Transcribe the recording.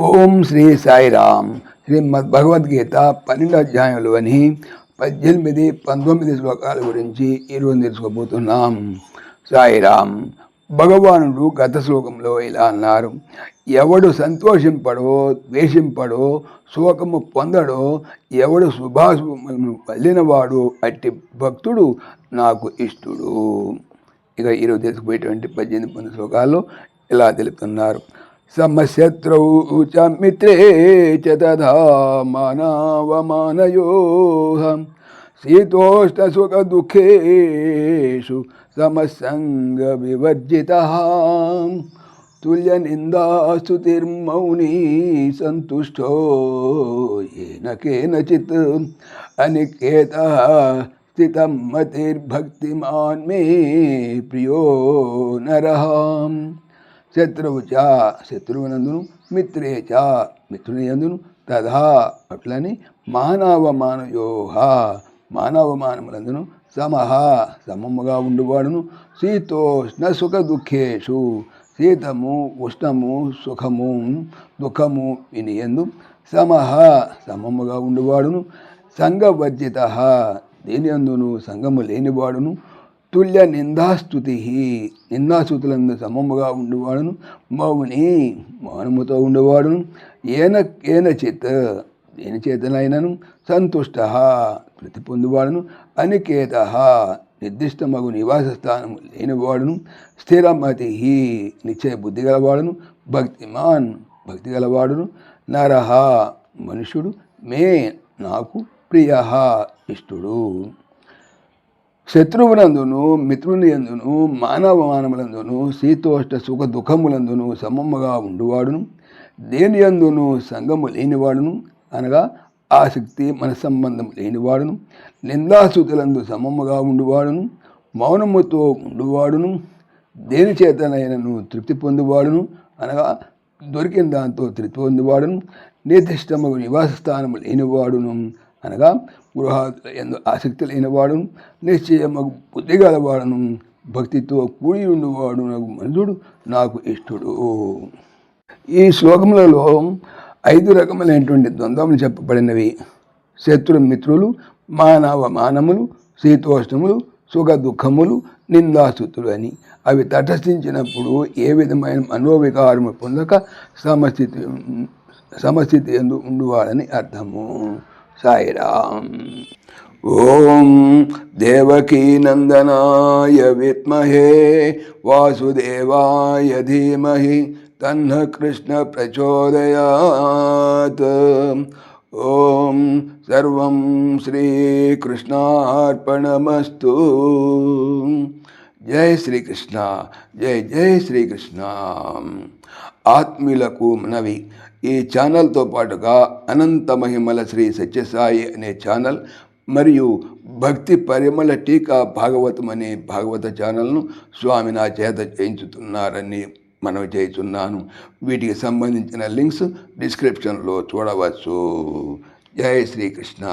ఓం శ్రీ సాయిరామ్. శ్రీమద్ భగవద్గీత 12వ అధ్యాయంలోని 18, 19 శ్లోకాల గురించి ఈరోజు తెలుసుకోబోతున్నాం. సాయిరామ్. భగవానుడు గత శ్లోకంలో ఇలా అన్నారు: ఎవడు సంతోషింపడో, ద్వేషింపడో, శోకము పొందడో, ఎవడు శుభాశుభములను వల్లినవాడు అట్టి భక్తుడు నాకు ఇష్టుడు. ఇక ఈరోజు తెలుసుకుపోయేటువంటి 18, 19 శ్లోకాల్లో ఇలా తెలుపుతున్నారు: సమశత్రౌ చ మిత్రే చ తథా మానవమానయోః శీతోష్ణసుఖ దుఃఖేషు సమసంగ వివర్జితః తుల్యనిందాస్తుతిర్మౌనీ సంతుష్టో ఏన కేనచిత్ అనికేతః స్థితం మతిర్భక్తిమాన్ మే ప్రియో నరః. శత్రువు చ శత్రువునందును, మిత్రే చ మిత్రుని యందును, తథా అట్లని మానవమానయోః మానవమానములందును, సమః సమముగా ఉండువాడును, శీతోష్ణ సుఖ దుఃఖేషు శీతము, ఉష్ణము, సుఖము, దుఃఖము వినియందు సమః సమముగా ఉండువాడును, సంగవర్జితః దేని అందును సంగము లేనివాడును, తుల్య నిందాస్తుతి నిందాస్తుతులందు సమముగా ఉండేవాడును, మౌని మౌనముతో ఉండేవాడును, ఏనచిత్ దేని చేతనైనను, సంతుష్ట ప్రతి పొందువాడును, అనికేత నిర్దిష్టమగు నివాస స్థానము లేనివాడును, స్థిరమతి నిశ్చయ బుద్ధి గలవాడును, భక్తిమాన్ భక్తి గలవాడును, నరహ మనుష్యుడు, మే నాకు ప్రియ ఇష్టుడు. శత్రువునందును, మిత్రుని యందును, మానవమానములందును, శీతోష్ణ సుఖ దుఃఖములందును సమముగా ఉండువాడును, దేని యందును సంగము లేనివాడును, అనగా ఆసక్తి మనస్సంబంధం లేనివాడును, నిందాసుతులందు సమముగా ఉండువాడును, మౌనముతో ఉండువాడును, దేని చేతనైనను తృప్తి పొందువాడును, అనగా దొరికిన దాంతో తృప్తి పొందువాడును, నిర్దిష్టమగు నివాస స్థానము లేనివాడును, అనగా గృహాదుల యందు ఆసక్తి లేనివాడును, నిశ్చయమగు బుద్ధి గలవాడును, భక్తితో కూడి ఉండువాడు నాకు మనుషుడు నాకు ఇష్టుడు. ఈ శ్లోకములలో 5 రకములైనటువంటి ద్వంద్వములు చెప్పబడినవి: శత్రు మిత్రులు, మానవ మానములు, శీతోష్ణములు, సుఖ దుఃఖములు, నిందాస్తుతులు అని. అవి తటస్థించినప్పుడు ఏ విధమైన మనోవికారము పొందక సమస్థితి ఎందు ఉండువాడని అర్థము. సాయిరామ్. ఓం దేవకీ నందనాయ విద్మహే వాసుదేవాయ ధీమహి తన్న కృష్ణ ప్రచోదయాత్. ఓం సర్వం శ్రీకృష్ణార్పణమస్తు. జై శ్రీకృష్ణ. జై జై శ్రీకృష్ణ. ఆత్మీయులకు మనవి: ఈ ఛానల్తో పాటుగా అనంత మహిమల శ్రీ సత్యసాయి అనే ఛానల్ మరియు భక్తి పరిమళ టీకా భాగవతం అనే భాగవత ఛానల్ను స్వామి నా చేత చేయించుతున్నారని మనవి చేస్తున్నాను. వీటికి సంబంధించిన లింక్స్ డిస్క్రిప్షన్లో చూడవచ్చు. జై శ్రీకృష్ణ.